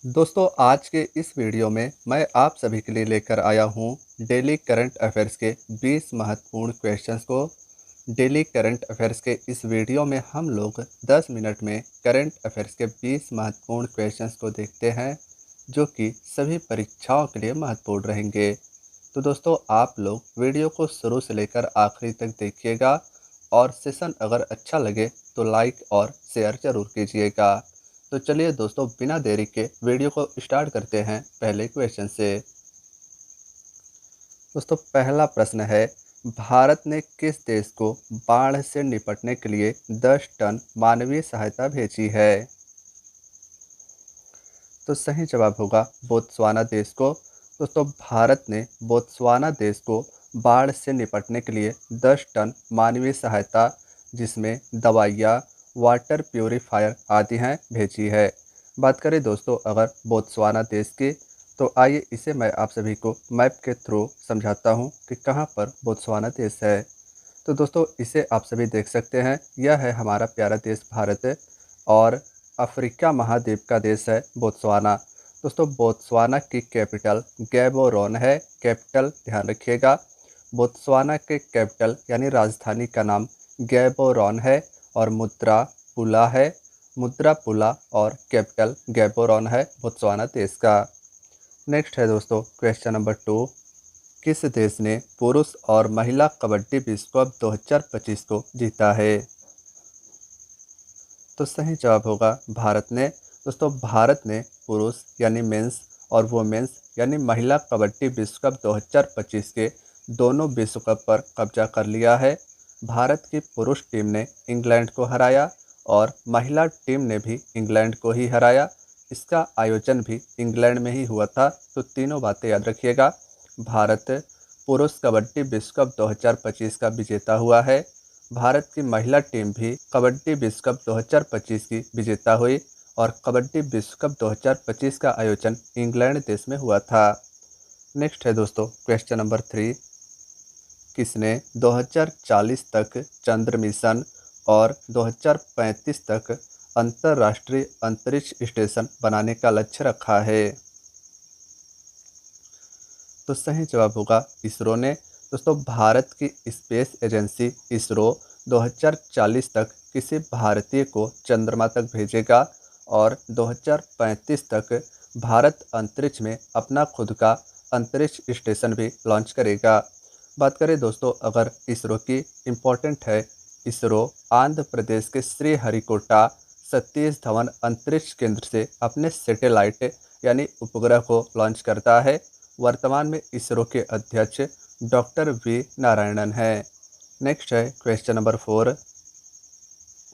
दोस्तों आज के इस वीडियो में मैं आप सभी के लिए लेकर आया हूँ डेली करंट अफेयर्स के 20 महत्वपूर्ण क्वेश्चंस को। डेली करंट अफेयर्स के इस वीडियो में हम लोग 10 मिनट में करंट अफेयर्स के 20 महत्वपूर्ण क्वेश्चंस को देखते हैं जो कि सभी परीक्षाओं के लिए महत्वपूर्ण रहेंगे। तो दोस्तों आप लोग वीडियो को शुरू से लेकर आखिरी तक देखिएगा और सेशन अगर अच्छा लगे तो लाइक और शेयर ज़रूर कीजिएगा। तो चलिए दोस्तों बिना देरी के वीडियो को स्टार्ट करते हैं पहले क्वेश्चन से। दोस्तों पहला प्रश्न है, भारत ने किस देश को बाढ़ से निपटने के लिए 10 टन मानवीय सहायता भेजी है? तो सही जवाब होगा बोत्सवाना देश को। दोस्तों भारत ने बोत्सवाना देश को बाढ़ से निपटने के लिए 10 टन मानवीय सहायता जिसमें दवाइयाँ, वाटर प्यूरीफायर आदि हैं भेजी है। बात करें दोस्तों अगर बोत्सवाना देश की, तो आइए इसे मैं आप सभी को मैप के थ्रू समझाता हूँ कि कहाँ पर बोत्सवाना देश है। तो दोस्तों इसे आप सभी देख सकते हैं, यह है हमारा प्यारा देश भारत और अफ्रीका महाद्वीप का देश है बोत्सवाना। दोस्तों बोत्सवाना की कैपिटल गैबोरोन है। कैपिटल ध्यान रखिएगा, बोत्सवाना के कैपिटल यानी राजधानी का नाम गैबोरोन है और मुद्रा पुला है। मुद्रा पुला और कैपिटल गैबोरोन है बोत्सवाना देश का। नेक्स्ट है दोस्तों क्वेश्चन नंबर 2, किस देश ने पुरुष और महिला कबड्डी विश्व कप 2025 को जीता है? तो सही जवाब होगा भारत ने। दोस्तों भारत ने पुरुष यानी मेंस और वुमेन्स यानी महिला कबड्डी विश्व कप 2025 के दोनों विश्व कप पर कब्जा कर लिया है। भारत की पुरुष टीम ने इंग्लैंड को हराया और महिला टीम ने भी इंग्लैंड को ही हराया। इसका आयोजन भी इंग्लैंड में ही हुआ था। तो तीनों बातें याद रखिएगा। भारत पुरुष कबड्डी विश्व कप 2025 का विजेता हुआ है। भारत की महिला टीम भी कबड्डी विश्व कप 2025 की विजेता हुई और कबड्डी विश्व कप 2025 का आयोजन इंग्लैंड देश में हुआ था। नेक्स्ट है दोस्तों क्वेश्चन नंबर 3, किसने 2040 तक चंद्र मिशन और 2035 तक अंतर्राष्ट्रीय अंतरिक्ष स्टेशन बनाने का लक्ष्य रखा है? तो सही जवाब होगा इसरो ने। दोस्तों भारत की स्पेस एजेंसी इसरो 2040 तक किसी भारतीय को चंद्रमा तक भेजेगा और 2035 तक भारत अंतरिक्ष में अपना खुद का अंतरिक्ष स्टेशन भी लॉन्च करेगा। बात करें दोस्तों अगर इसरो की, इम्पोर्टेंट है, इसरो आंध्र प्रदेश के श्रीहरिकोटा सतीश धवन अंतरिक्ष केंद्र से अपने सैटेलाइट यानी उपग्रह को लॉन्च करता है। वर्तमान में इसरो के अध्यक्ष डॉक्टर वी नारायणन हैं। नेक्स्ट है क्वेश्चन नंबर 4,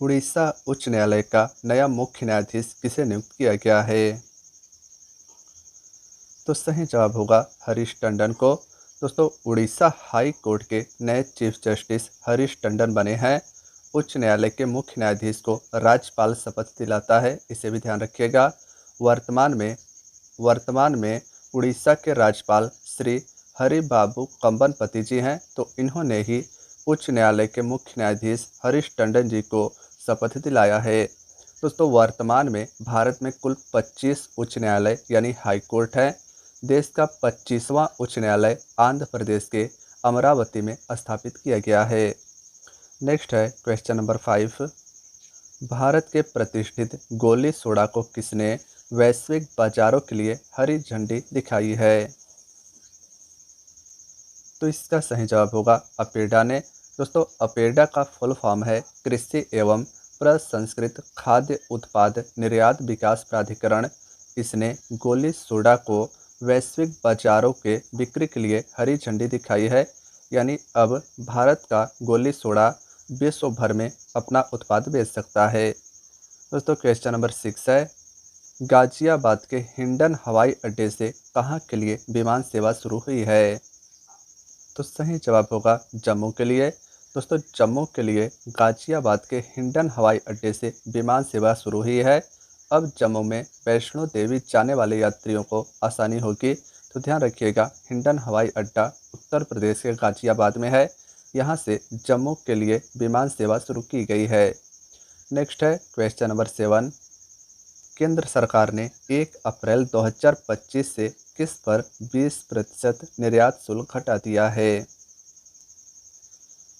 उड़ीसा उच्च न्यायालय का नया मुख्य न्यायाधीश किसे नियुक्त किया गया है? तो सही जवाब होगा हरीश टंडन को। दोस्तों उड़ीसा हाई कोर्ट के नए चीफ जस्टिस हरीश टंडन बने हैं। उच्च न्यायालय के मुख्य न्यायाधीश को राज्यपाल शपथ दिलाता है, इसे भी ध्यान रखिएगा। वर्तमान में उड़ीसा के राज्यपाल श्री हरि बाबू कंबनपति जी हैं। तो इन्होंने ही उच्च न्यायालय के मुख्य न्यायाधीश हरीश टंडन जी को शपथ दिलाया है। दोस्तों वर्तमान में भारत में कुल 25 उच्च न्यायालय यानी हाई कोर्ट है। देश का 25वां उच्च न्यायालय आंध्र प्रदेश के अमरावती में स्थापित किया गया है। नेक्स्ट है क्वेश्चन नंबर 5, भारत के प्रतिष्ठित गोली सोडा को किसने वैश्विक बाजारों के लिए हरी झंडी दिखाई है? तो इसका सही जवाब होगा अपेडा ने। दोस्तों अपेडा का फुल फॉर्म है कृषि एवं प्रसंस्कृत खाद्य उत्पाद निर्यात विकास प्राधिकरण। इसने गोली सोडा को वैश्विक बाजारों के बिक्री के लिए हरी झंडी दिखाई है। यानी अब भारत का गोली सोडा विश्व भर में अपना उत्पाद बेच सकता है। दोस्तों क्वेश्चन नंबर 6 है, गाजियाबाद के हिंडन हवाई अड्डे से कहाँ के लिए विमान सेवा शुरू हुई है? तो सही जवाब होगा जम्मू के लिए। दोस्तों जम्मू के लिए गाजियाबाद के हिंडन हवाई अड्डे से विमान सेवा शुरू हुई है। अब जम्मू में वैष्णो देवी जाने वाले यात्रियों को आसानी होगी। तो ध्यान रखिएगा, हिंडन हवाई अड्डा उत्तर प्रदेश के गाजियाबाद में है। यहाँ से जम्मू के लिए विमान सेवा शुरू की गई है। नेक्स्ट है क्वेश्चन नंबर 7, केंद्र सरकार ने 1 अप्रैल 2025 से किस पर 20% निर्यात शुल्क हटा दिया है?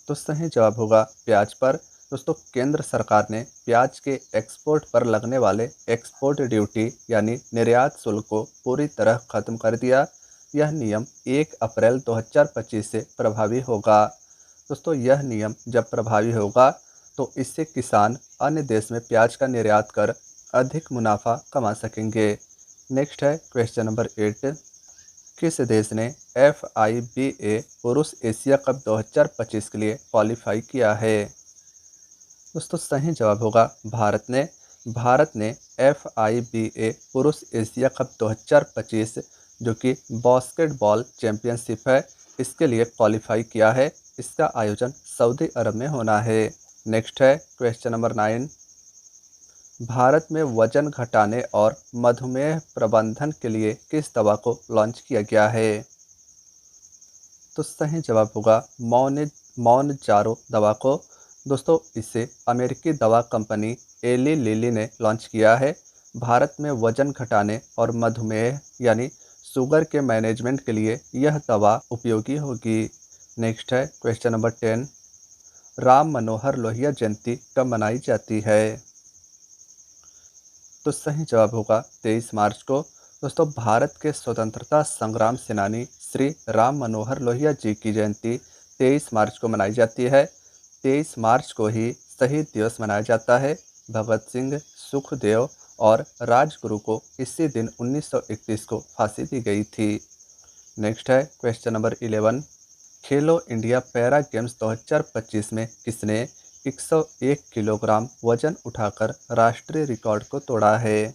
तो सही जवाब होगा प्याज पर। दोस्तों, केंद्र सरकार ने प्याज के एक्सपोर्ट पर लगने वाले एक्सपोर्ट ड्यूटी यानी निर्यात शुल्क को पूरी तरह खत्म कर दिया। यह नियम 1 अप्रैल 2025 से प्रभावी होगा। दोस्तों, यह नियम जब प्रभावी होगा तो इससे किसान अन्य देश में प्याज का निर्यात कर अधिक मुनाफा कमा सकेंगे। नेक्स्ट है क्वेश्चन नंबर 8। किस देश ने FIBA पुरुष एशिया कप 2025 के लिए क्वालिफाई किया है? दोस्तों, सही जवाब होगा भारत ने FIBA पुरुष एशिया कप 2025 जो कि बास्केटबॉल चैंपियनशिप है, इसके लिए क्वालिफाई किया है। इसका आयोजन सऊदी अरब में होना है। नेक्स्ट है क्वेश्चन नंबर 9। भारत में वजन घटाने और मधुमेह प्रबंधन के लिए किस दवा को लॉन्च किया गया है? तो सही जवाब होगा मौनजारो दवा को। दोस्तों, इसे अमेरिकी दवा कंपनी एली लिली ने लॉन्च किया है। भारत में वजन घटाने और मधुमेह यानी शुगर के मैनेजमेंट के लिए यह दवा उपयोगी होगी। नेक्स्ट है क्वेश्चन नंबर 10। राम मनोहर लोहिया जयंती कब मनाई जाती है? तो सही जवाब होगा 23 मार्च को। दोस्तों, भारत के स्वतंत्रता संग्राम सेनानी श्री राम मनोहर लोहिया जी की जयंती 23 मार्च को मनाई जाती है। 23 मार्च को ही शहीद दिवस मनाया जाता है। भगत सिंह, सुखदेव और राजगुरु को इसी दिन 1931 को फांसी दी गई थी। नेक्स्ट है क्वेश्चन नंबर 11। खेलो इंडिया पैरा गेम्स 2025 में किसने 101 किलोग्राम वजन उठाकर राष्ट्रीय रिकॉर्ड को तोड़ा है?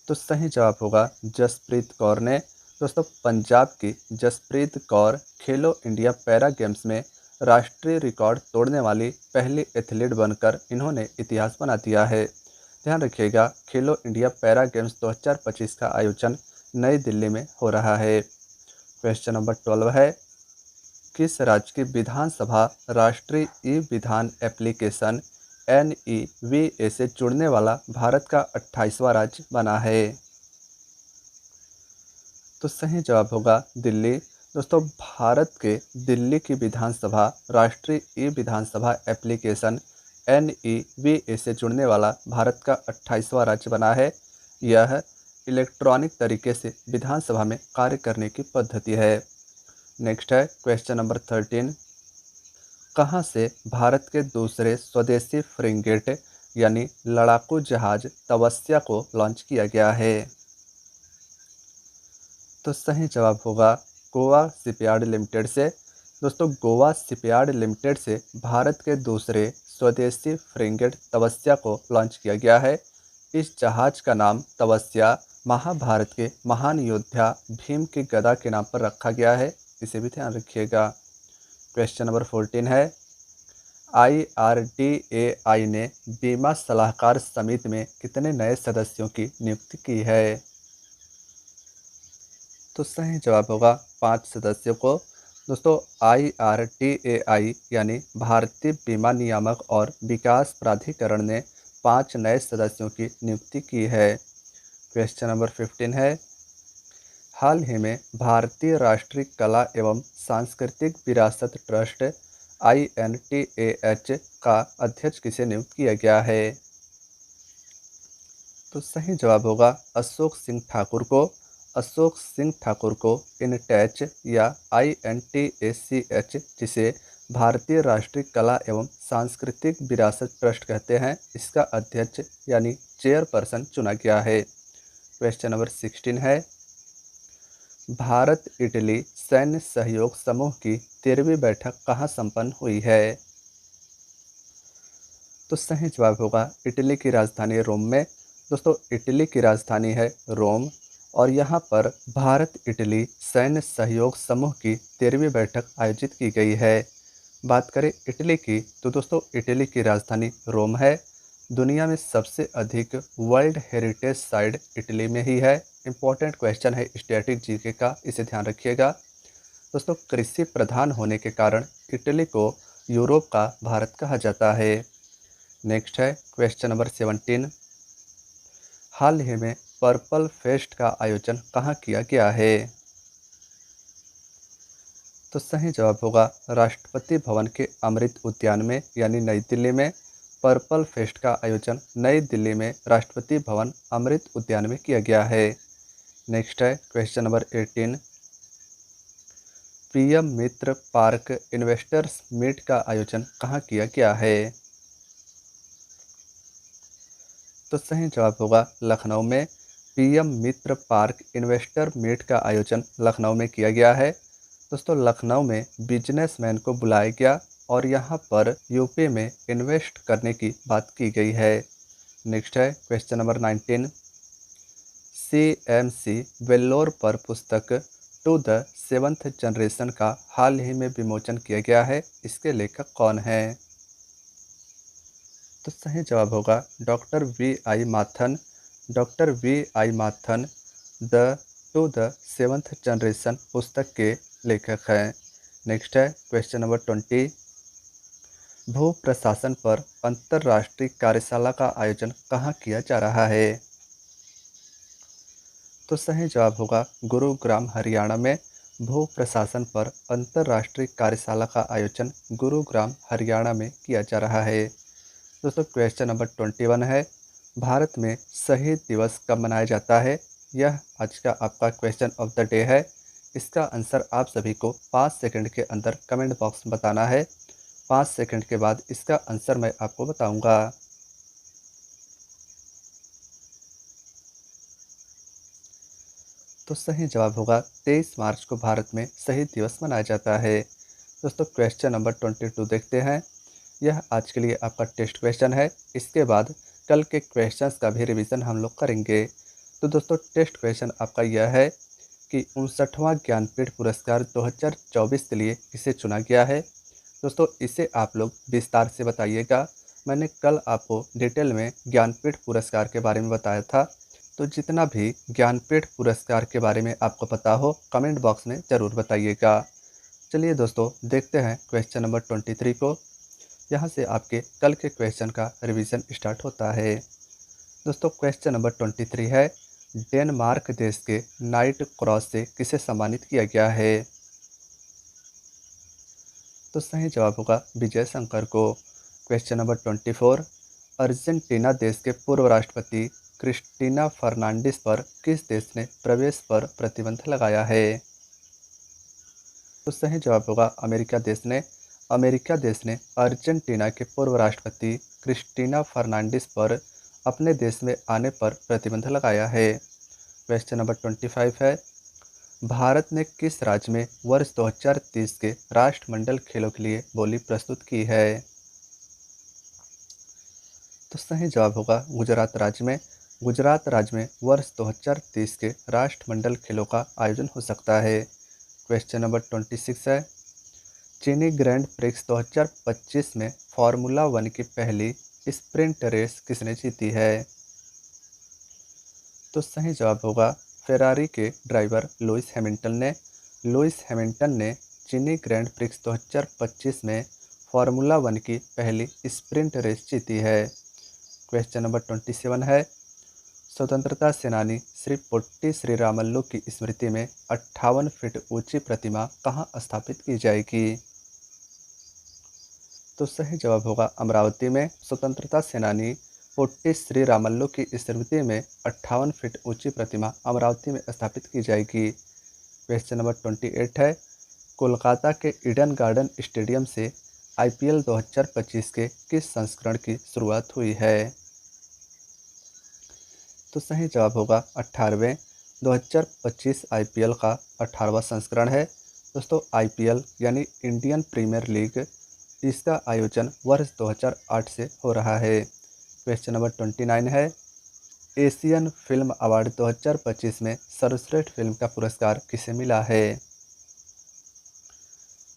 तो सही जवाब होगा जसप्रीत कौर ने। दोस्तों, पंजाब की जसप्रीत कौर खेलो इंडिया पैरा गेम्स में राष्ट्रीय रिकॉर्ड तोड़ने वाली पहली एथलीट बनकर इन्होंने इतिहास बना दिया है। ध्यान रखिएगा, खेलो इंडिया पैरा गेम्स 2025 का आयोजन नई दिल्ली में हो रहा है। क्वेश्चन नंबर 12 है, किस राज्य की विधानसभा राष्ट्रीय ई विधान एप्लीकेशन NEVA से जुड़ने वाला भारत का 28वां राज्य बना है? तो सही जवाब होगा दिल्ली। दोस्तों, भारत के दिल्ली की विधानसभा राष्ट्रीय ई विधानसभा एप्लीकेशन NEVA से जुड़ने वाला भारत का 28वां राज्य बना है। यह इलेक्ट्रॉनिक तरीके से विधानसभा में कार्य करने की पद्धति है। नेक्स्ट है क्वेश्चन नंबर 13। कहाँ से भारत के दूसरे स्वदेशी फ्रिगेट यानी लड़ाकू जहाज तपस्या को लॉन्च किया गया है? तो सही जवाब होगा गोवा शिपयार्ड लिमिटेड से। दोस्तों, गोवा शिपयार्ड लिमिटेड से भारत के दूसरे स्वदेशी फ्रिगेट तपस्या को लॉन्च किया गया है। इस जहाज का नाम तपस्या महाभारत के महान योद्धा भीम की गदा के नाम पर रखा गया है। इसे भी ध्यान रखिएगा। क्वेश्चन नंबर 14 है, IRDAI ने बीमा सलाहकार समिति में कितने नए सदस्यों की नियुक्ति की है? तो सही जवाब होगा 5 सदस्यों को। दोस्तों, IRDAI यानी भारतीय बीमा नियामक और विकास प्राधिकरण ने 5 नए सदस्यों की नियुक्ति की है। क्वेश्चन नंबर 15 है, हाल ही में भारतीय राष्ट्रीय कला एवं सांस्कृतिक विरासत ट्रस्ट INTAH का अध्यक्ष किसे नियुक्त किया गया है? तो सही जवाब होगा अशोक सिंह ठाकुर को। अशोक सिंह ठाकुर को INTAH या INTACH जिसे भारतीय राष्ट्रीय कला एवं सांस्कृतिक विरासत ट्रस्ट कहते हैं, इसका अध्यक्ष यानी चेयरपर्सन चुना गया है। क्वेश्चन नंबर 16 है, भारत इटली सैन्य सहयोग समूह की 13वीं बैठक कहाँ संपन्न हुई है? तो सही जवाब होगा इटली की राजधानी रोम में। दोस्तों, इटली की राजधानी है रोम और यहाँ पर भारत इटली सैन्य सहयोग समूह की 13वीं बैठक आयोजित की गई है। बात करें इटली की तो दोस्तों, इटली की राजधानी रोम है। दुनिया में सबसे अधिक वर्ल्ड हेरिटेज साइट इटली में ही है। इंपॉर्टेंट क्वेश्चन है स्टैटिक जीके का, इसे ध्यान रखिएगा। दोस्तों, कृषि प्रधान होने के कारण इटली को यूरोप का भारत कहा जाता है। नेक्स्ट है क्वेश्चन नंबर 17। हाल ही में पर्पल फेस्ट का आयोजन कहाँ किया गया है? तो सही जवाब होगा राष्ट्रपति भवन के अमृत उद्यान में यानी नई दिल्ली में पर्पल फेस्ट का आयोजन नई दिल्ली में राष्ट्रपति भवन अमृत उद्यान में किया गया है। नेक्स्ट है क्वेश्चन नंबर 18। पीएम मित्र पार्क इन्वेस्टर्स मीट का आयोजन कहाँ किया गया है? तो सही जवाब होगा लखनऊ में पीएम मित्र पार्क इन्वेस्टर मीट का आयोजन लखनऊ में किया गया है। दोस्तों लखनऊ में बिजनेसमैन को बुलाया गया और यहाँ पर यूपी में इन्वेस्ट करने की बात की गई है। नेक्स्ट है क्वेश्चन नंबर 19। CMC वेल्लोर पर पुस्तक टू द सेवंथ जनरेशन का हाल ही में विमोचन किया गया है। इसके लेखक कौन हैं? तो सही जवाब होगा doctor V.I. Mathan. Doctor V.I. Mathan the to the seventh generation पुस्तक के लेखक हैं। नेक्स्ट है क्वेश्चन नंबर 20। भू प्रशासन पर अंतर्राष्ट्रीय कार्यशाला का आयोजन कहाँ किया जा रहा है? तो सही जवाब होगा गुरुग्राम हरियाणा में भू प्रशासन पर अंतर्राष्ट्रीय कार्यशाला का आयोजन गुरुग्राम हरियाणा में किया जा रहा है। दोस्तों क्वेश्चन नंबर 21 है भारत में शहीद दिवस कब मनाया जाता है? यह आज का आपका क्वेश्चन ऑफ द डे है। इसका आंसर आप सभी को 5 सेकंड के अंदर कमेंट बॉक्स में बताना है। 5 सेकंड के बाद इसका आंसर मैं आपको बताऊंगा। तो सही जवाब होगा 23 मार्च को भारत में शहीद दिवस मनाया जाता है। दोस्तों क्वेश्चन नंबर 22 देखते हैं। यह आज के लिए आपका टेस्ट क्वेश्चन है। इसके बाद कल के क्वेश्चंस का भी रिवीजन हम लोग करेंगे। तो दोस्तों टेस्ट क्वेश्चन आपका यह है कि 59वां ज्ञानपीठ पुरस्कार 2024 के लिए किसे चुना गया है? दोस्तों इसे आप लोग विस्तार से बताइएगा। मैंने कल आपको डिटेल में ज्ञानपीठ पुरस्कार के बारे में बताया था। तो जितना भी ज्ञानपीठ पुरस्कार के बारे में आपको पता हो कमेंट बॉक्स में ज़रूर बताइएगा। चलिए दोस्तों देखते हैं क्वेश्चन नंबर 23 को। यहाँ से आपके कल के क्वेश्चन का रिवीजन स्टार्ट होता है। दोस्तों क्वेश्चन नंबर 23 है डेनमार्क देश के नाइट क्रॉस से किसे सम्मानित किया गया है? तो सही जवाब होगा विजय शंकर को। Question number 24। अर्जेंटीना देश के पूर्व राष्ट्रपति क्रिस्टीना फर्नांडिस पर किस देश ने प्रवेश पर प्रतिबंध लगाया है? तो सही जवाब होगा अमेरिका देश ने। अमेरिका देश ने अर्जेंटीना के पूर्व राष्ट्रपति क्रिस्टीना फर्नांडिस पर अपने देश में आने पर प्रतिबंध लगाया है। क्वेश्चन नंबर 25 है भारत ने किस राज्य में वर्ष 2030 के राष्ट्रमंडल खेलों के लिए बोली प्रस्तुत की है? तो सही जवाब होगा गुजरात राज्य में। गुजरात राज्य में वर्ष 2030 के राष्ट्रमंडल खेलों का आयोजन हो सकता है। क्वेश्चन नंबर 26 है चीनी ग्रैंड प्रिक्स 2025 में फार्मूला 1 की पहली स्प्रिंट रेस किसने जीती है? तो सही जवाब होगा फेरारी के ड्राइवर लुइस हैमिल्टन ने। लुइस हैमिल्टन ने चीनी ग्रैंड प्रिक्स 2025 में फार्मूला 1 की पहली स्प्रिंट रेस जीती है। क्वेश्चन नंबर 27 है स्वतंत्रता सेनानी श्री पोट्टी श्रीरामल्लू की स्मृति में 58 फीट ऊंची प्रतिमा कहाँ स्थापित की जाएगी? तो सही जवाब होगा अमरावती में। स्वतंत्रता सेनानी पोट्टी श्रीरामल्लू की स्मृति में 58 फीट ऊंची प्रतिमा अमरावती में स्थापित की जाएगी। क्वेश्चन नंबर 28 है कोलकाता के ईडन गार्डन स्टेडियम से IPL 2025 के किस संस्करण की शुरुआत हुई है? तो सही जवाब होगा 18वें। 2025 IPL का 18वां संस्करण है। दोस्तों IPL यानी इंडियन प्रीमियर लीग इसका आयोजन वर्ष 2008 से हो रहा है। क्वेश्चन नंबर 29 है एशियन फिल्म अवार्ड 2025 में सर्वश्रेष्ठ फिल्म का पुरस्कार किसे मिला है?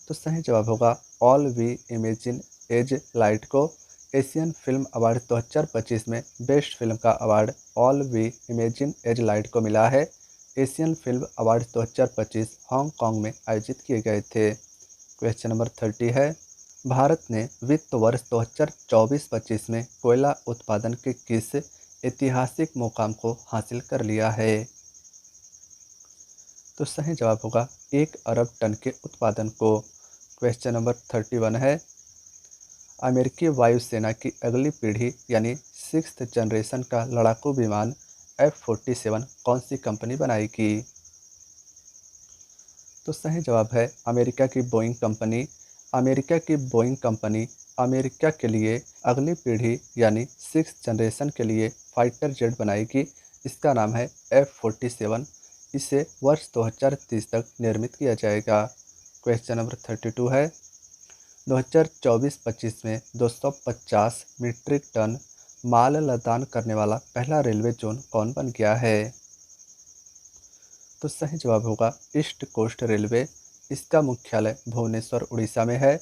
तो सही जवाब होगा all we imagine as light को। एशियन फिल्म अवार्ड 2025 में बेस्ट फिल्म का award all we imagine as light को मिला है। एशियन फिल्म अवार्ड 2025 हांगकांग में आयोजित किए गए थे। क्वेश्चन नंबर 30 है भारत ने वित्त वर्ष 2024-25 में कोयला उत्पादन के किस ऐतिहासिक मुकाम को हासिल कर लिया है? तो सही जवाब होगा 1 अरब टन के उत्पादन को। क्वेश्चन नंबर 31 है, अमेरिकी वायुसेना की अगली पीढ़ी यानी सिक्स्थ जनरेशन का लड़ाकू विमान F-47 कौन सी कंपनी बनाएगी? तो सही जवाब है अमेरिका की बोइंग कंपनी। अमेरिका की बोइंग कंपनी अमेरिका के लिए अगली पीढ़ी यानी सिक्स जनरेशन के लिए फाइटर जेट बनाएगी। इसका नाम है F-47। इसे वर्ष 2030 तक निर्मित किया जाएगा। क्वेश्चन नंबर 32 है, 2024-25 में 250 मीट्रिक टन माल लदान करने वाला पहला रेलवे जोन कौन बन गया है? तो सही जवाब होगा ईस्ट कोस्ट रेलवे। इसका मुख्यालय भुवनेश्वर उड़ीसा में है।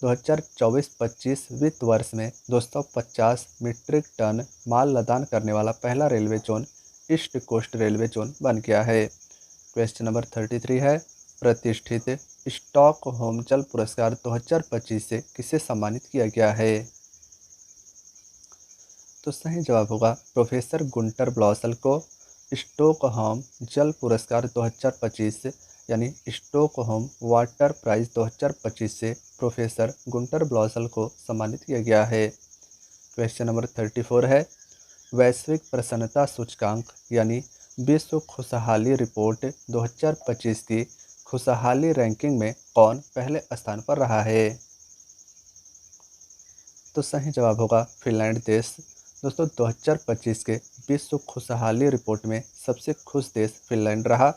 2024-25 वित्त वर्ष में 250 मीट्रिक टन माल लदान करने वाला पहला railway zone East Coast railway zone बन गया है। क्वेश्चन नंबर 33 है, प्रतिष्ठित स्टॉकहोम जल पुरस्कार 2025 से किसे सम्मानित किया गया है? तो सही जवाब होगा प्रोफेसर गुंटर ब्लॉसल को। स्टॉकहोम जल पुरस्कार 2025 यानी स्टॉकहोम वाटर प्राइज 2025 से प्रोफेसर गुंटर ब्लॉसल को सम्मानित किया गया है। क्वेश्चन नंबर 34 है, वैश्विक प्रसन्नता सूचकांक यानी विश्व खुशहाली रिपोर्ट 2025 की खुशहाली रैंकिंग में कौन पहले स्थान पर रहा है? तो सही जवाब होगा फिनलैंड देश। दोस्तों 2025 के विश्व खुशहाली रिपोर्ट में सबसे खुश देश फिनलैंड रहा।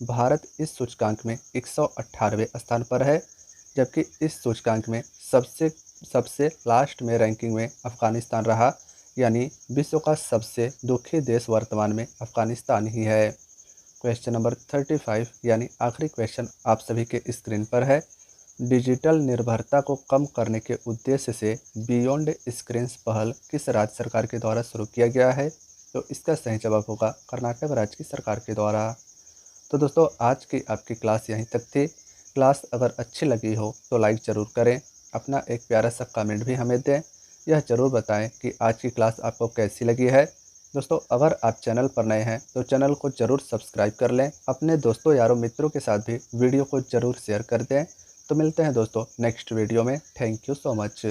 भारत इस सूचकांक में 118वें स्थान पर है, जबकि इस सूचकांक में सबसे सबसे लास्ट में रैंकिंग में अफगानिस्तान रहा। यानी विश्व का सबसे दुखी देश वर्तमान में अफगानिस्तान ही है। क्वेश्चन नंबर 35 यानी आखिरी क्वेश्चन आप सभी के स्क्रीन पर है, डिजिटल निर्भरता को कम करने के उद्देश्य से बियॉन्ड स्क्रीन्स पहल किस राज्य सरकार के द्वारा शुरू किया गया है? तो इसका सही जवाब होगा कर्नाटक राज्य की सरकार के द्वारा। तो दोस्तों आज की आपकी क्लास यहीं तक थी। क्लास अगर अच्छी लगी हो तो लाइक ज़रूर करें, अपना एक प्यारा सा कमेंट भी हमें दें। यह ज़रूर बताएं कि आज की क्लास आपको कैसी लगी है। दोस्तों अगर आप चैनल पर नए हैं तो चैनल को ज़रूर सब्सक्राइब कर लें। अपने दोस्तों यारों मित्रों के साथ भी वीडियो को ज़रूर शेयर कर दें। तो मिलते हैं दोस्तों नेक्स्ट वीडियो में। Thank you so much.